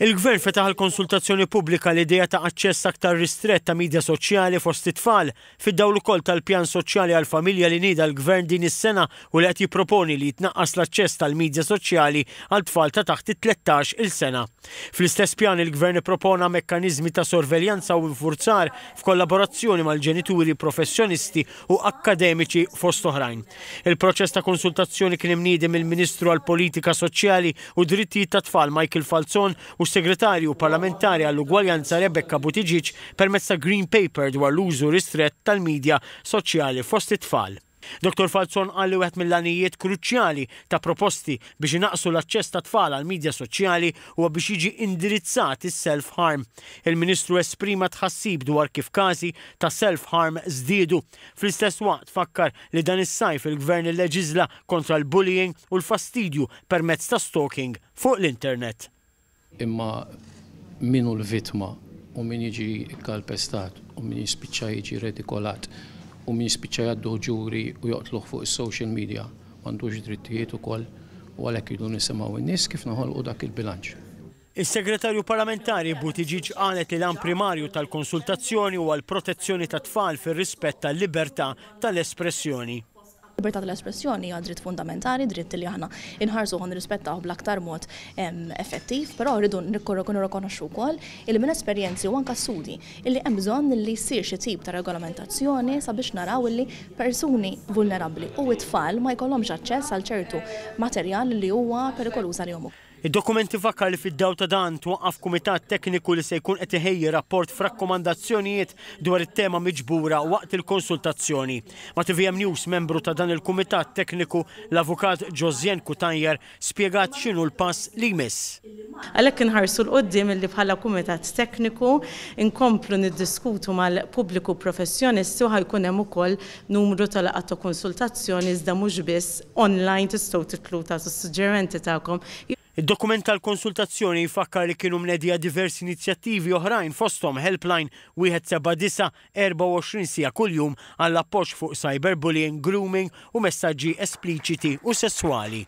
Il-Gvern fetaħ il-konsultazzjoni pubblika l-idea ta' aċċess aktar ristrett ta' midja soċjali fost it-tfal fid-dawl ukoll tal-pjan soċjali għall-familja li nieda l-Gvern din is-sena u li qed jipproponi li jitnaqqas l-aċċess tal-midja soċjali għal tfal ta' taħt it-13 il-sena. Fl-istess pjan il-Gvern ippropona mekkaniżmi ta' sorveljanza u infurzar f'kollaborazzjoni mal-ġenituri professjonisti u akkademiċi fost oħrajn. Il-proċess ta' konsultazzjoni kien imniedi mill-Ministru għall-Politika Soċjali u Drittijiet tat-Tfal Michael Falzon u segretarju parlamentari għall-ugwaljanza Rebecca Buttigieg permezz ta' Green Paper dwar l-użu ristrett tal-midja soċjali fost it-tfal. Dr. Falzon qal li wieħed mill-għanijiet kruċjali ta' proposti biex inaqsu l-aċċess ta' tfal għal midja soċjali huwa biex jiġi indirizzat is-self-harm. Il-Ministru esprima tħassib dwar kif każi ta' self-harm żdiedu. Fl-istess waqt fakkar li dan is-sajf il-Gvern illeġiżla kontra l-bullying u l-fastidju permezz ta' stalking fuq l-internet. Imma minu l-vittma u min jiġi kalpestat u min jispiċċa jiġi redikolat u min jispiċċa jaddu ġuri u joqtluh fuq is-social media m'għandux drittijiet ukoll u għalhekk jridu nisimgħu in-nies kif noħolqu dak il-bilanċ. Is-Segretarju Parlamentari Buttigieg qalet li l-għan primarju tal-konsultazzjoni huwa l-protezzjoni tat-tfal fir-rispett tal-libertà tal-espressjoni. Libertà tal-espressjoni hija dritt fundamentali, dritt li aħna inħarsuh nirrispettaw bl-aktar mod effettiv, però rridu nirrikonoxxu wkoll li minn esperjenzi u anke studji illi hemm bżonn li jsir xi tip ta' regolamentazzjoni sabiex naraw illi persuni vulnerabbli u t-tfal ma jkollhomx aċċess għal ċertu materjal li huwa perikoluż għalihom. Id-dokumenti fakkar li fid-dawl ta' dan twaqqaf kumitat tekniku li se jkun qed iħejji rapport f'rakkomandazzjonijiet dwar it-tema miġbura waqt il-konsultazzjoni. Ma' TVM News membru ta' dan il-kumitat tekniku l-avukat Josien Kutanjer spjegat x'inhu l-pass li jmiss. Għalhekk inħarsu l-qoddim li bħala kumitat tekniku inkomplu niddiskutu mal-pubbliku professjonisti u ħajkun hemm ukoll numru tal-laqgħat ta' konsultazzjoni iżda mhux biss online tistgħu titlu ta' suġġerimenti tagħkom. Id-dokument tal-konsultazzjoni jfakkar li kienu mnedija diversi inizjattivi oħrajn fosthom Helpline 179 24 siegħa kuljum għall appoġġ fuq cyberbullying, grooming u messaġġi espliċiti u sesswali.